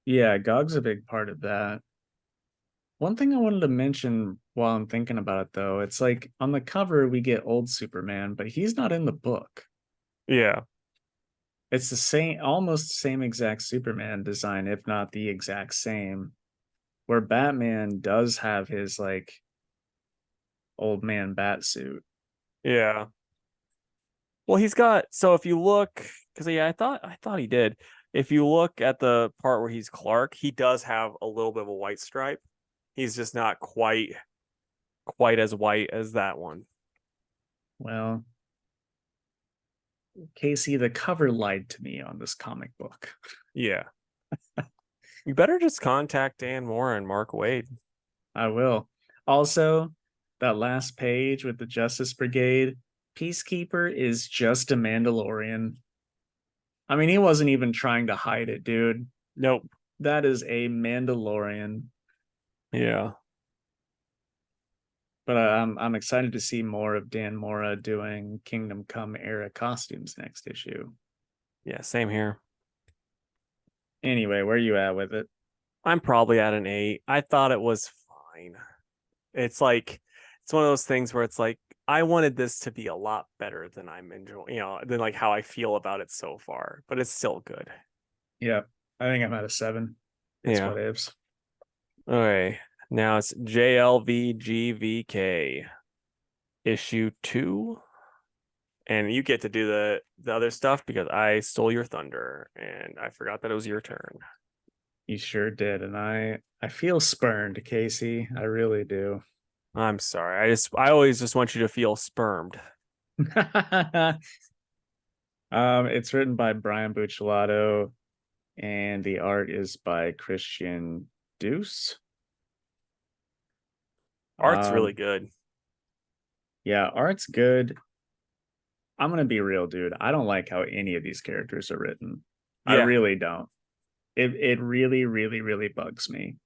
Yeah, GOG's a big part of that. One thing I wanted to mention while I'm thinking about it, though, it's like on the cover we get old Superman, but he's not in the book. Yeah. It's the same, almost the same exact Superman design, if not the exact same, where Batman does have his like old man bat suit. Yeah. Well, he's got, so if you look, because yeah, I thought he did. If you look at the part where he's Clark, he does have a little bit of a white stripe. He's just not quite as white as that one. Well, Casey, the cover lied to me on this comic book. Yeah. You better just contact Dan Moore and Mark Waid. I will. Also, that last page with the Justice Brigade, Peacekeeper is just a Mandalorian. I mean, he wasn't even trying to hide it, dude. Nope. That is a Mandalorian. Yeah. But I'm excited to see more of Dan Mora doing Kingdom Come era costumes next issue. Yeah, same here. Anyway, where are you at with it? I'm probably at an 8. I thought it was fine. It's like, it's one of those things where it's like, I wanted this to be a lot better than I'm enjoying, than like how I feel about it so far, but it's still good. Yeah, I think I'm at a 7. It's Yeah. what ifs. Okay. Now it's JLVGVK issue 2. And you get to do the other stuff because I stole your thunder and I forgot that it was your turn. You sure did, and I feel spurned, Casey. I really do. I'm sorry. I always just want you to feel spermed. It's written by Brian Buccellato, and the art is by Christian Deuce. Art's really good. Yeah, art's good. I'm gonna be real, dude. I don't like how any of these characters are written. I Yeah. really don't. It really, really, really bugs me.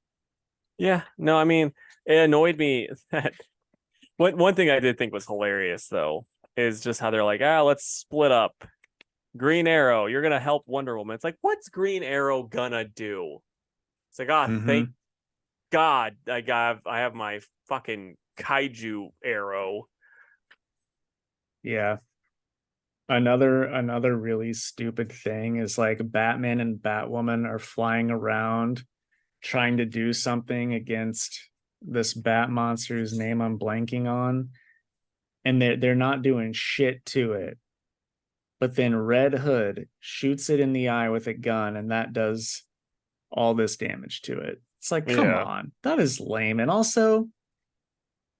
Yeah. No, I mean, it annoyed me that one thing I did think was hilarious though is just how they're like, let's split up. Green Arrow, you're gonna help Wonder Woman. It's like, what's Green Arrow gonna do? It's like, thank God I have my fucking kaiju arrow. Yeah. Another really stupid thing is like Batman and Batwoman are flying around trying to do something against this bat monster whose name I'm blanking on, and they're not doing shit to it. But then Red Hood shoots it in the eye with a gun, and that does all this damage to it. It's like, come on, that is lame. And also,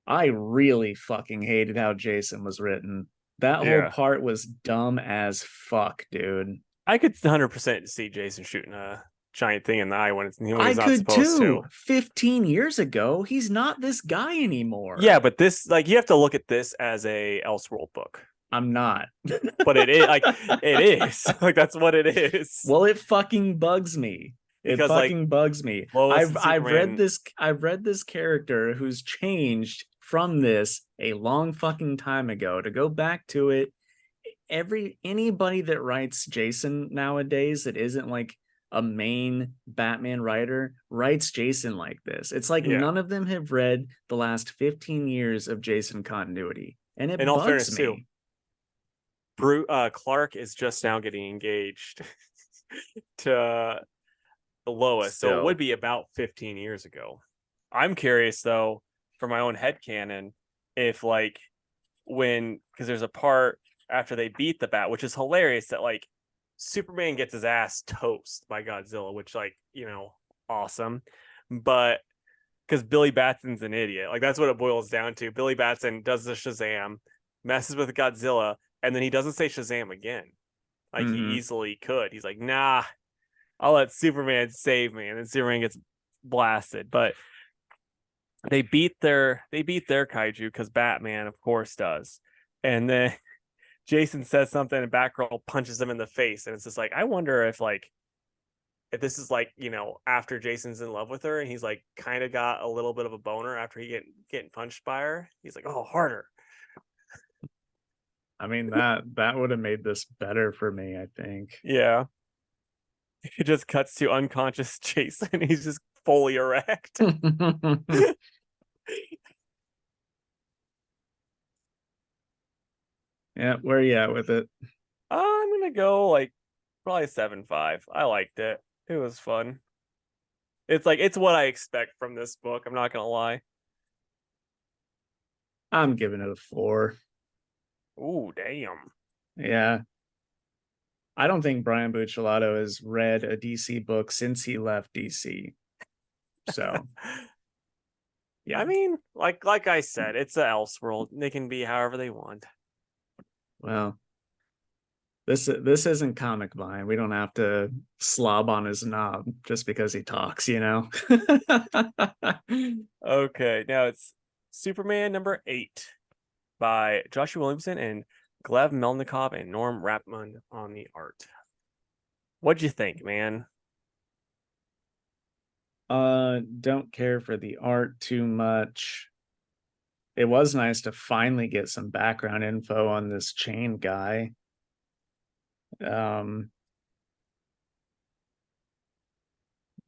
I really fucking hated how Jason was written. That whole part was dumb as fuck, dude. I could 100% see Jason shooting a giant thing in the eye when he's I not could supposed too. to. 15 years ago, he's not this guy anymore. Yeah, but this, like, you have to look at this as a Elseworld book. I'm not. But it is like it is. Like, that's what it is. Well, it fucking bugs me. Because, it fucking bugs me. I've read this character who's changed from this a long fucking time ago. To go back to it, anybody that writes Jason nowadays that isn't like a main Batman writer writes Jason like this. It's like none of them have read the last 15 years of Jason continuity, and it bugs me. Too, Clark is just now getting engaged to Lois, so it would be about 15 years ago. I'm curious though, for my own headcanon if like because there's a part after they beat the bat, which is hilarious, that like Superman gets his ass toast by Godzilla, which like, awesome. But because Billy Batson's an idiot. Like that's what it boils down to. Billy Batson does the Shazam, messes with Godzilla, and then he doesn't say Shazam again. Like he easily could. He's like, nah, I'll let Superman save me. And then Superman gets blasted. But they beat their kaiju because Batman, of course, does. And then Jason says something and Batgirl punches him in the face. And it's just like, I wonder if this is like, after Jason's in love with her and he's like kind of got a little bit of a boner after he getting punched by her. He's like, oh, harder. I mean, that would have made this better for me, I think. Yeah. It just cuts to unconscious Jason. He's just fully erect. Yeah, where are you at with it? I'm gonna go like probably 7.5. I liked it. It was fun. It's what I expect from this book. I'm not gonna lie. I'm giving it a 4. Ooh, damn. Yeah. I don't think Brian Buccellato has read a DC book since he left DC. So, yeah. I mean, like I said, it's an Elseworld. They can be however they want. Well, this isn't Comic Vine. We don't have to slob on his knob just because he talks, Okay, now it's Superman number 8 by Joshua Williamson and Gleb Melnikov and Norm Rapmund on the art. What'd you think, man? Don't care for the art too much. It was nice to finally get some background info on this chain guy. But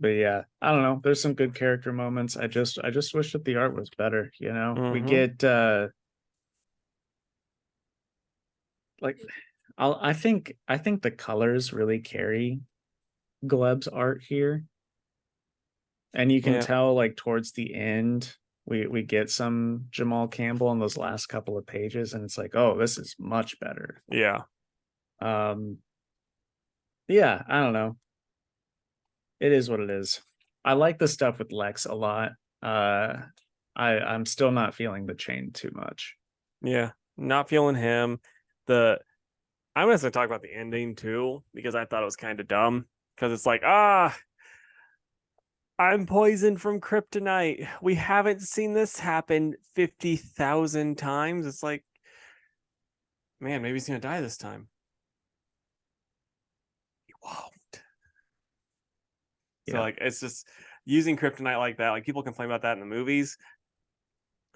yeah, I don't know. There's some good character moments. I just wish that the art was better, We get I think the colors really carry Gleb's art here. And you can tell like towards the end we get some Jamal Campbell in those last couple of pages, and it's like, oh, this is much better. Yeah. Yeah, I don't know. It is what it is. I like the stuff with Lex a lot. I'm still not feeling the chain too much. Yeah, not feeling him. I'm just gonna talk about the ending too, because I thought it was kind of dumb. Because it's like, I'm poisoned from kryptonite. We haven't seen this happen 50,000 times. It's like, man, maybe he's gonna die this time. He won't. So like, it's just using kryptonite like that. Like people complain about that in the movies.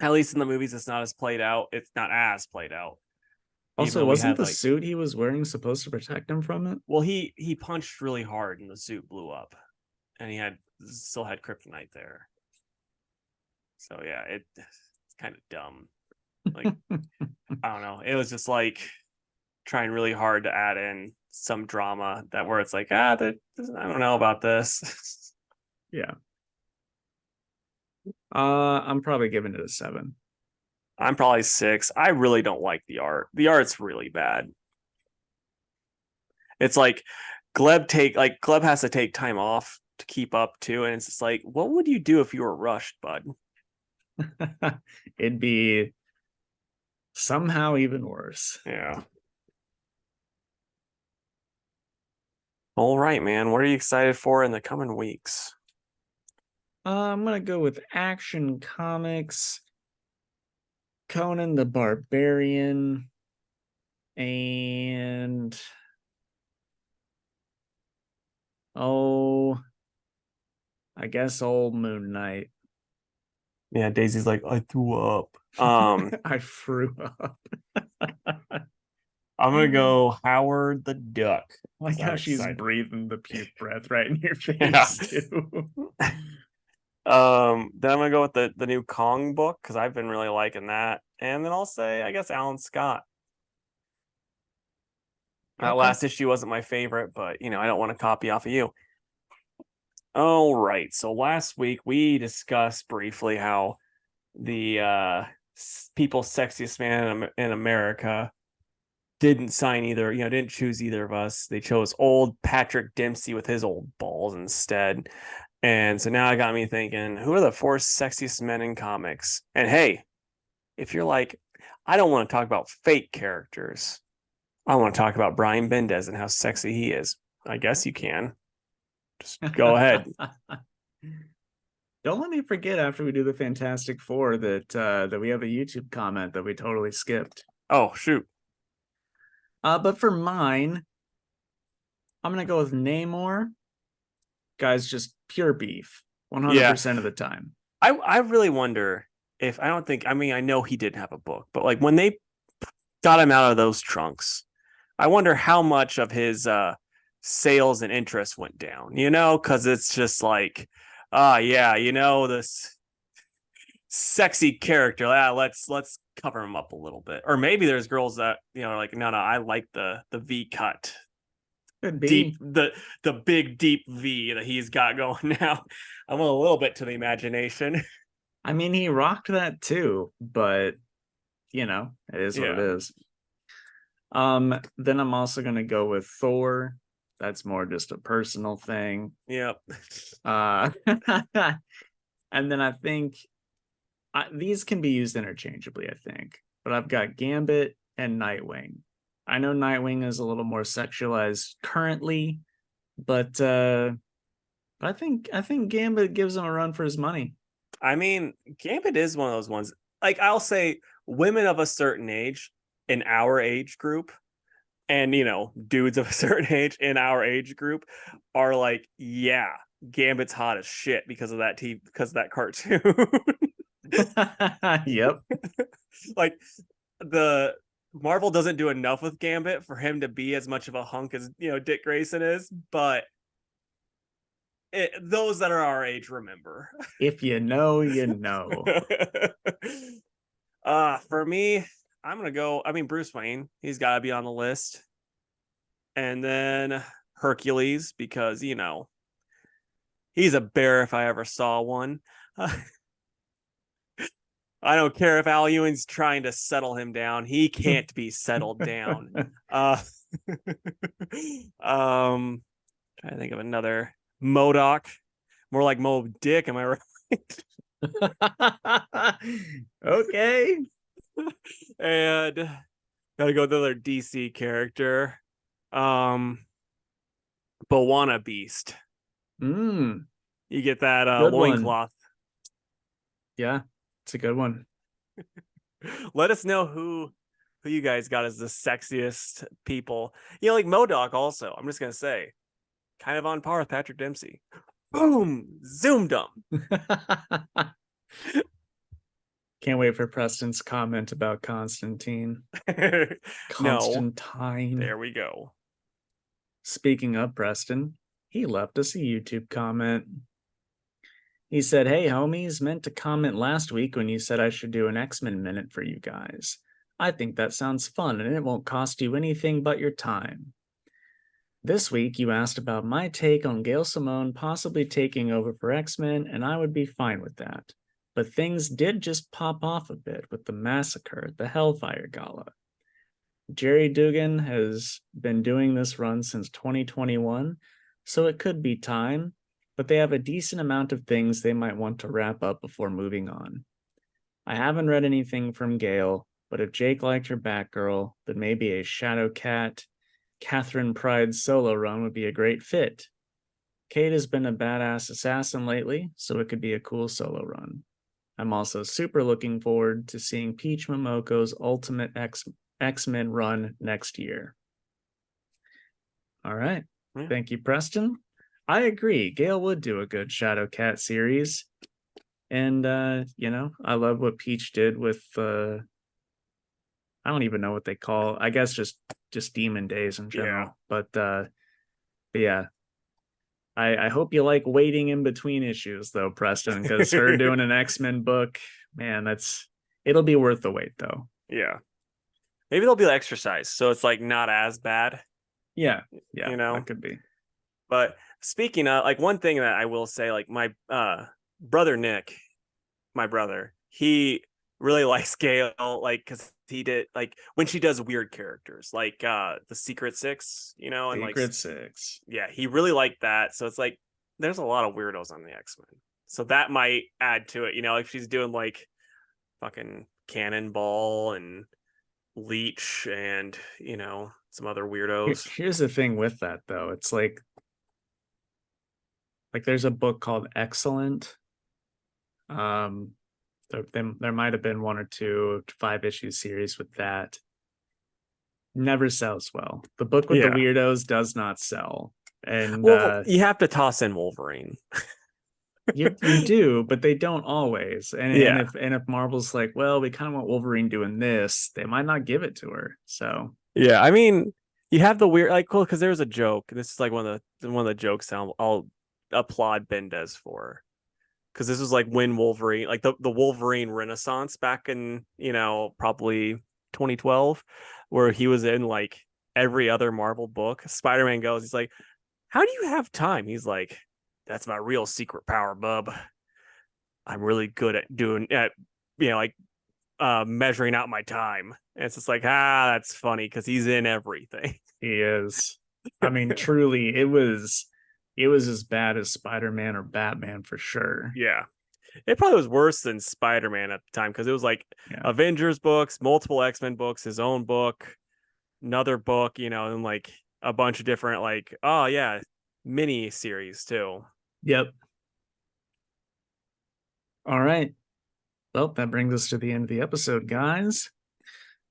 At least in the movies, it's not as played out. It's not as played out. Also, wasn't the suit he was wearing supposed to protect him from it? Well, he punched really hard and the suit blew up, and he still had kryptonite there. So yeah, it's kind of dumb. Like I don't know. It was just like trying really hard to add in some drama where it's like, I don't know about this. Yeah. I'm probably giving it a 7. I'm probably 6. I really don't like the art. The art's really bad. It's like Gleb has to take time off to keep up too, and it's just like, what would you do if you were rushed, bud? It'd be somehow even worse. Yeah. All right, man. What are you excited for in the coming weeks? I'm gonna go with Action Comics, Conan the Barbarian, and I guess old Moon Knight. Yeah, Daisy's like, I threw up. I threw up. I'm gonna go Howard the Duck. Like how she's breathing the puke breath right in your face too. Then I'm gonna go with the new Kong book because I've been really liking that, and then I'll say I guess Alan Scott. That last issue wasn't my favorite, but I don't want to copy off of you. All right, so last week we discussed briefly how the people's sexiest man in America didn't sign either, didn't choose either of us. They chose old Patrick Dempsey with his old balls instead. And so now it got me thinking, who are the 4 sexiest men in comics? And hey, if you're like, I don't want to talk about fake characters, I want to talk about Brian Bendez and how sexy he is, I guess you can. Just go ahead. Don't let me forget after we do the Fantastic Four that we have a YouTube comment that we totally skipped. Oh, shoot. But for mine, I'm gonna go with Namor. Guy's just pure beef 100% of the time. I really wonder if I know he did have a book, but like when they got him out of those trunks, I wonder how much of his sales and interest went down, because it's just like, this sexy character. Let's cover him up a little bit. Or maybe there's girls that, are like, no, I like the V cut. Could be. Deep, the big deep V that he's got going now. I want a little bit to the imagination. I mean, he rocked that too, but it is what it is. Then I'm also gonna go with Thor. That's more just a personal thing. Yep. And then I think these can be used interchangeably, I think. But I've got Gambit and Nightwing. I know Nightwing is a little more sexualized currently, but I think Gambit gives him a run for his money. I mean, Gambit is one of those ones. Like, I'll say women of a certain age in our age group and, dudes of a certain age in our age group are like, yeah, Gambit's hot as shit because of that cartoon. Yep. Like, the Marvel doesn't do enough with Gambit for him to be as much of a hunk as, Dick Grayson is, but those that are our age remember. If you know, you know. For me, I'm gonna go. I mean, Bruce Wayne. He's got to be on the list, and then Hercules because he's a bear if I ever saw one. I don't care if Al Ewing's trying to settle him down; he can't be settled down. Trying to think of another. MODOK, more like Mo Dick, am I right? Okay. And gotta go with another DC character. Bawana Beast. You get that loincloth. Yeah, it's a good one. Let us know who you guys got as the sexiest people. Like MODOK also, I'm just gonna say, kind of on par with Patrick Dempsey. Boom! Zoomed him. Can't wait for Preston's comment about Constantine. Constantine. No. There we go. Speaking of Preston, he left us a YouTube comment. He said, "Hey, homies, meant to comment last week when you said I should do an X-Men minute for you guys. I think that sounds fun and it won't cost you anything but your time. This week, you asked about my take on Gail Simone possibly taking over for X-Men, and I would be fine with that. But things did just pop off a bit with the massacre at the Hellfire Gala. Jerry Dugan has been doing this run since 2021, so it could be time, but they have a decent amount of things they might want to wrap up before moving on. I haven't read anything from Gail, but if Jake liked her Batgirl, then maybe a Shadowcat Catherine Pryde's solo run would be a great fit. Kate has been a badass assassin lately, so it could be a cool solo run. I'm also super looking forward to seeing Peach Momoko's Ultimate X-Men run next year." All right. Yeah. Thank you, Preston. I agree. Gail would do a good Shadowcat series. And, I love what Peach did with I don't even know what they call. I guess just Demon Days in general. Yeah. But yeah, I hope you like waiting in between issues though, Preston, because her doing an X-Men book, man, it'll be worth the wait though. Yeah, maybe they'll be exercise, so it's like not as bad. Yeah, that could be. But speaking of, like, one thing that I will say, like my brother Nick, my brother, he really likes Gale, like because he did like when she does weird characters, like the Secret Six, you know, and like Secret Six. yeah, he really liked that. So it's like there's a lot of weirdos on the X-Men. So that might add to it, you know, like she's doing like fucking Cannonball and Leech and, you know, some other weirdos. Here's the thing with that though. It's like there's a book called Excellent. There might have been 1 or 2 5-issue series with that. Never sells well. The book with the weirdos does not sell. And well, you have to toss in Wolverine. you do, but they don't always. And if Marvel's like, well, we kind of want Wolverine doing this, they might not give it to her. So yeah, I mean, you have the weird, like, cool, because there's a joke. This is like one of the jokes I'll applaud Bendis for, because this was like when Wolverine, like the Wolverine Renaissance back in, you know, probably 2012, where he was in like every other Marvel book. Spider-Man goes, he's like, how do you have time? He's like, that's my real secret power, bub. I'm really good at doing you know, like measuring out my time. And it's just like, that's funny because he's in everything. He is. I mean, truly, it was as bad as Spider-Man or Batman for sure. Yeah. It probably was worse than Spider-Man at the time because it was like Avengers books, multiple X-Men books, his own book, another book, you know, and like a bunch of different like, mini series too. Yep. All right. Well, that brings us to the end of the episode, guys.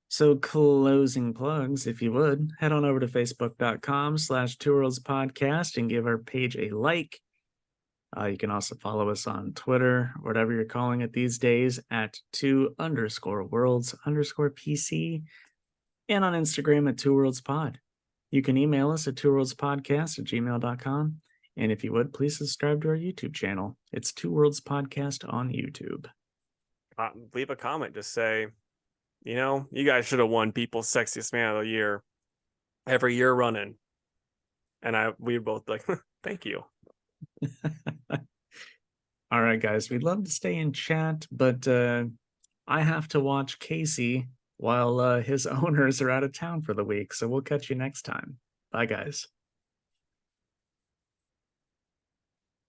So closing plugs, if you would, head on over to facebook.com/twoworldspodcast and give our page a like. You can also follow us on Twitter, whatever you're calling it these days, at 2_worlds_PC, and on Instagram at 2worldspod. You can email us at twoworldspodcast@gmail.com. And if you would, please subscribe to our YouTube channel. It's 2 Worlds Podcast on YouTube. Leave a comment. Just say, you know, you guys should have won People's Sexiest Man of the Year every year running. And we both like, thank you. All right, guys, we'd love to stay in chat, but I have to watch Casey while his owners are out of town for the week. So we'll catch you next time. Bye, guys.